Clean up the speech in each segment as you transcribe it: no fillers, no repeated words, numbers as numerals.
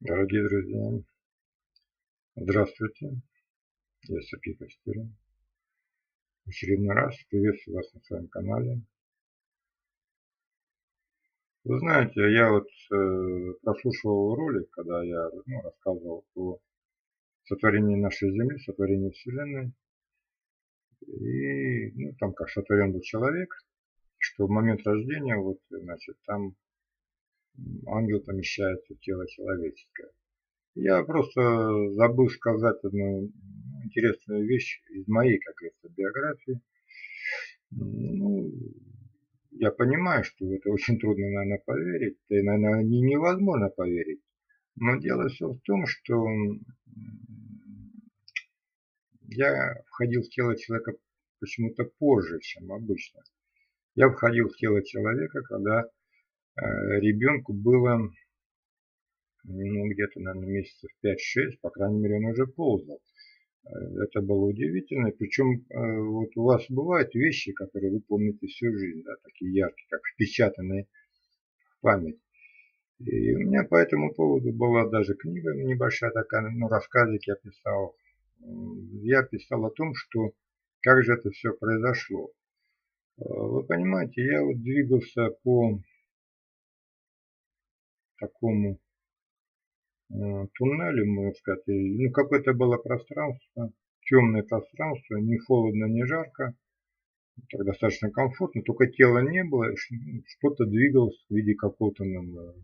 Дорогие друзья, здравствуйте, я Сергей Костерин. В очередной раз приветствую вас на своем канале. Вы знаете, я вот прослушивал ролик, когда я рассказывал о сотворении нашей Земли, сотворении Вселенной. И там как сотворен был человек, что в момент рождения, там ангел помещается в тело человеческое. Я просто забыл сказать одну интересную вещь из моей, как говорится, биографии. Ну, я понимаю, что это очень трудно, наверное, поверить, да и, наверное, невозможно поверить. Но дело все в том, что я входил в тело человека почему-то позже, чем обычно. Я входил в тело человека, когда ребенку было где-то, наверное, месяцев 5-6, по крайней мере, он уже ползал. Это было удивительно. Причем вот у вас бывают вещи, которые вы помните всю жизнь, да, такие яркие, как впечатанные в память. И у меня по этому поводу была даже книга небольшая такая, рассказик я писал. Я писал о том, что как же это все произошло. Вы понимаете, я вот двигался по такому туннелю, можно сказать, какое-то было пространство, темное пространство, не холодно, не жарко, так достаточно комфортно, только тела не было, что-то двигалось в виде какого-то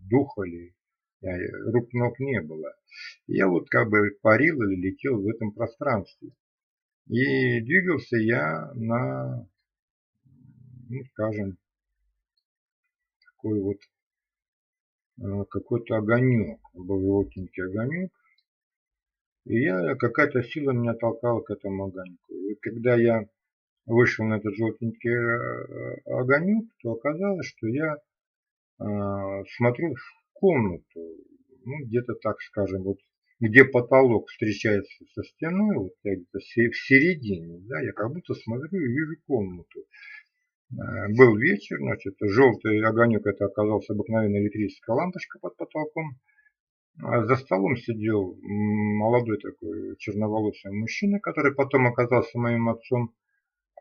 духа или рук, ног не было. Я вот как бы парил или летел в этом пространстве. И двигался я на, скажем, такой вот какой-то огонек. Был желтенький огонек. И какая-то сила меня толкала к этому огоньку. И когда я вышел на этот желтенький огонек, то оказалось, что я смотрю в комнату, где-то так скажем, вот где потолок встречается со стеной, вот я где-то в середине, да, я как будто смотрю и вижу комнату. Был вечер, значит, желтый огонек, это оказался обыкновенная электрическая лампочка под потолком. За столом сидел молодой такой черноволосый мужчина, который потом оказался моим отцом.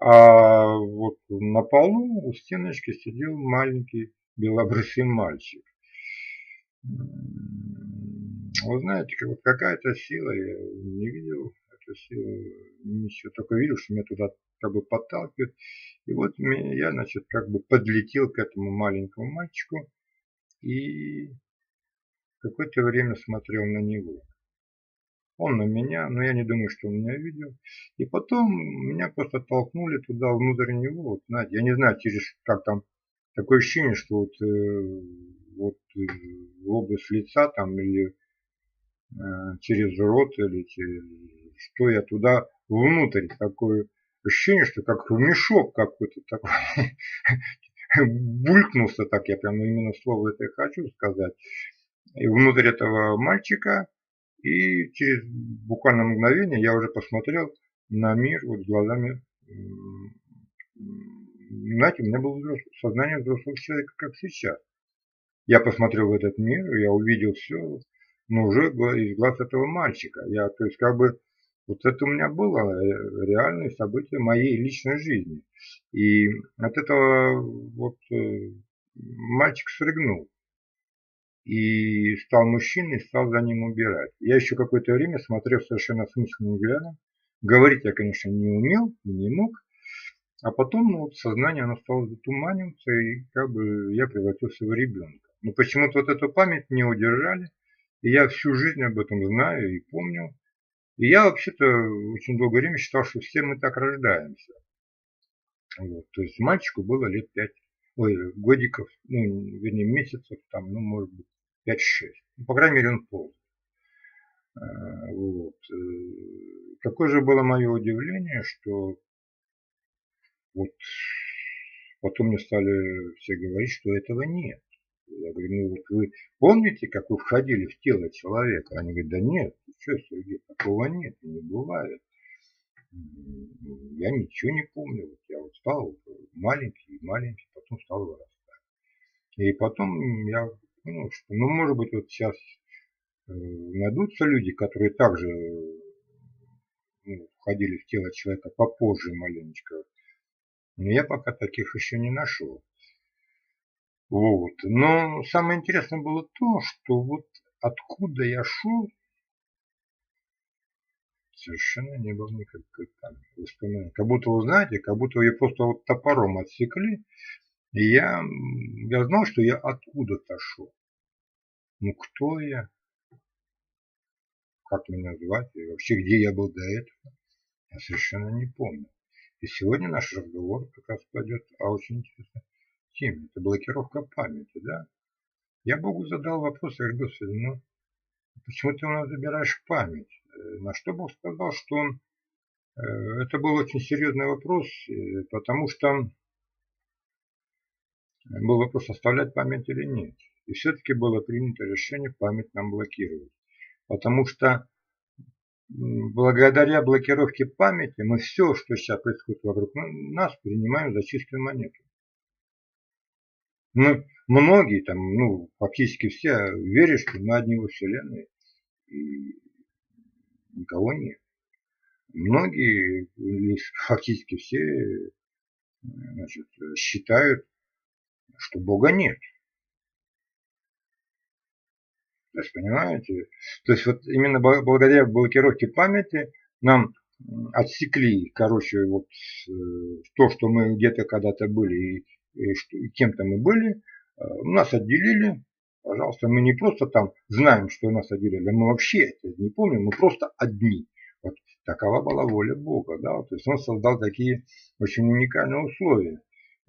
А вот на полу у стеночки сидел маленький белобрысый мальчик. Вы знаете, вот какая-то сила, я не видел эту силу, ничего, только видел, что меня туда как бы подталкивает. И вот я, значит, как бы подлетел к этому маленькому мальчику и какое-то время смотрел на него. Он на меня, но я не думаю, что он меня видел. И потом меня просто толкнули туда, внутрь него. Вот, знаете, я не знаю, как там, такое ощущение, что в область лица там или через рот или через что я туда внутрь. Такое ощущение, что как в мешок какой-то такой булькнулся, так я прям именно слово это и хочу сказать. И внутрь этого мальчика. И через буквально мгновение я уже посмотрел на мир вот глазами, знаете, у меня было сознание взрослого человека, как сейчас. Я посмотрел в этот мир, я увидел все, но уже из глаз этого мальчика. То есть, как бы, вот это у меня было реальное событие моей личной жизни. И от этого мальчик срыгнул и стал мужчиной, стал за ним убирать. Я еще какое-то время смотрел совершенно осмысленным взглядом. Говорить я, конечно, не умел, не мог. А потом сознание оно стало затуманиваться, и как бы я превратился в ребенка. Но почему-то вот эту память не удержали, и я всю жизнь об этом знаю и помню. И я вообще-то очень долгое время считал, что все мы так рождаемся. Вот. То есть мальчику было лет 5, годиков, вернее месяцев, там, может быть, 5-6. По крайней мере, он полз. Вот. Какое же было мое удивление, что вот потом мне стали все говорить, что этого нет. Я говорю, вот вы помните, как вы входили в тело человека? Они говорят, да нет, что, Сергей, такого нет, не бывает. Я ничего не помню. Я вот стал маленький, потом стал вырастать. И потом я понял, что, может быть, вот сейчас найдутся люди, которые также входили в тело человека попозже маленечко. Но я пока таких еще не нашел. Вот. Но самое интересное было то, что вот откуда я шел, совершенно не было никакой там воспоминаний. Как будто, вы знаете, как будто ее просто вот топором отсекли. И я знал, что я откуда-то шел. Ну кто я? Как меня звать? И вообще, где я был до этого? Я совершенно не помню. И сегодня наш разговор как раз пойдет о очень интересной теме. Это блокировка памяти, да? Я Богу задал вопрос, я говорю: Господи, ну почему ты у нас забираешь память? На что Бог сказал, что это был очень серьезный вопрос, потому что был вопрос, оставлять память или нет. И все-таки было принято решение память нам блокировать. Потому что благодаря блокировке памяти мы все, что сейчас происходит вокруг нас, принимаем за чистую монету. Мы многие там, фактически все верят, что мы одни во Вселенной, и никого нет. Многие, фактически все, значит, считают, что Бога нет. То есть, понимаете? То есть вот именно благодаря блокировке памяти нам отсекли, короче, вот то, что мы где-то когда-то были и кем-то мы были, нас отделили. Пожалуйста, мы не просто там знаем, что нас отделили, мы вообще это не помним, мы просто одни. Вот такова была воля Бога, да, то есть Он создал такие очень уникальные условия.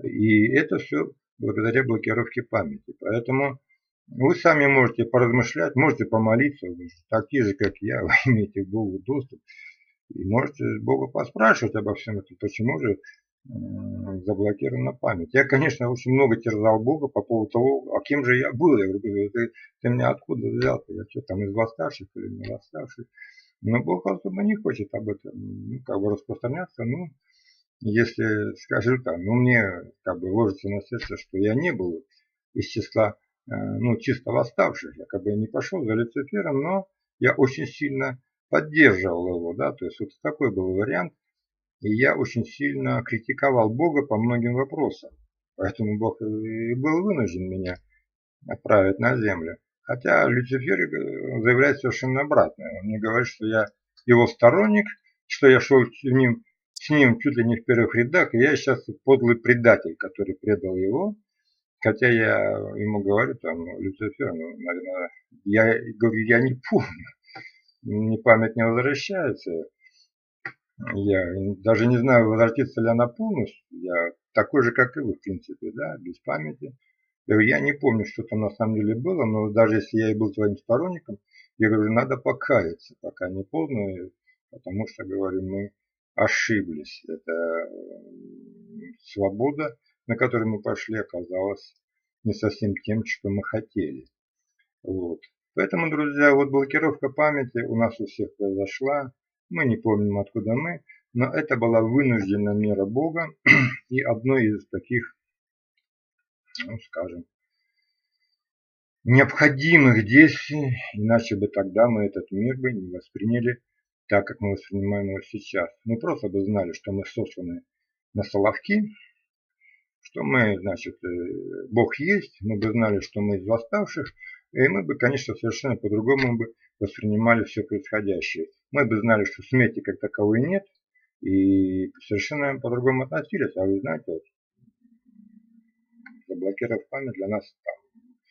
И это все благодаря блокировке памяти. Поэтому вы сами можете поразмышлять, можете помолиться, такие же, как я, вы имеете к Богу доступ. И можете Бога поспрашивать обо всем этом, почему же заблокирована память. Я, конечно, очень много терзал Бога по поводу того, а кем же я был. Я говорю: ты меня откуда взял? Я что, там из восставших или не восставших? Но Бог особо не хочет об этом распространяться. Если скажу там, мне ложится на сердце, что я не был из числа чисто восставших. Я не пошел за Люцифером, но я очень сильно поддерживал его, да, то есть вот такой был вариант. И я очень сильно критиковал Бога по многим вопросам. Поэтому Бог и был вынужден меня отправить на землю. Хотя Люцифер заявляет совершенно обратное. Он мне говорит, что я его сторонник, что я шел с ним чуть ли не в первых рядах, и я сейчас подлый предатель, который предал его. Хотя я ему говорю, Люцифер, наверное, я говорю, я не помню, мне память не возвращается. Я даже не знаю, возвратится ли она полностью. Я такой же, как и вы, в принципе, да, без памяти. Я не помню, что там на самом деле было, но даже если я и был твоим сторонником, я говорю, надо покаяться, пока не поздно, потому что, говорю, мы ошиблись. Это свобода, на которую мы пошли, оказалась не совсем тем, что мы хотели. Вот. Поэтому, друзья, вот блокировка памяти у нас у всех произошла. Мы не помним, откуда мы, но это была вынужденная мера Бога и одно из таких, скажем, необходимых действий, иначе бы тогда мы этот мир бы не восприняли так, как мы воспринимаем его сейчас. Мы просто бы знали, что мы сосланы на соловки, что мы, значит, Бог есть, мы бы знали, что мы из восставших, и мы бы, конечно, совершенно по-другому бы воспринимали все происходящее. Мы бы знали, что смерти как таковой нет, и совершенно по-другому относились. А вы знаете, вот, заблокировав память для нас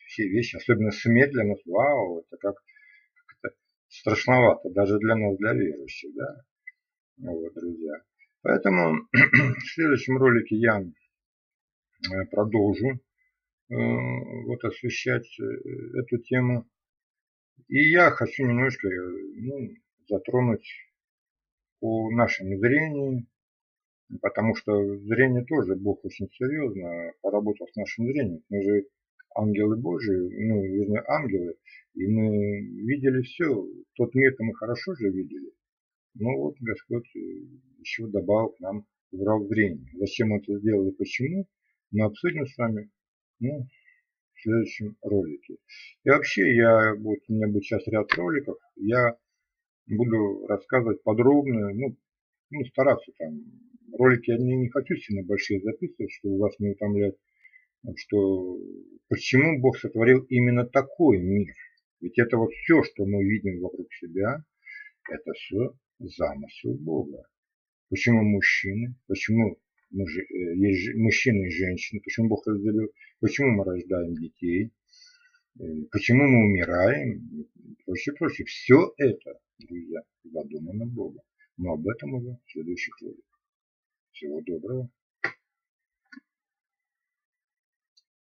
все вещи, особенно смерть для нас, вау, это как-то страшновато, даже для нас, для верующих, да, вот, друзья. Поэтому в следующем ролике я продолжу вот освещать эту тему. И я хочу немножко затронуть о нашем зрении, потому что зрение тоже Бог очень серьезно поработал с нашим зрением. Мы же ангелы Божии, вернее ангелы, и мы видели все. Тот мир-то мы хорошо же видели. Но вот Господь еще добавил к нам убрал зрение. Зачем он это сделал и почему, мы обсудим с вами в следующем ролике. И вообще, у меня будет сейчас ряд роликов, я буду рассказывать подробно, стараться там. Ролики я не хочу сильно большие записывать, чтобы вас не утомлять, что почему Бог сотворил именно такой мир. Ведь это вот все, что мы видим вокруг себя, это все замысел Бога. Почему мужчины? Почему есть мужчины и женщины? Почему Бог разделил? Почему мы рождаем детей? Почему мы умираем? И прочее, прочее. Все это, друзья, задумано Богом. Но об этом уже в следующих роликах. Всего доброго.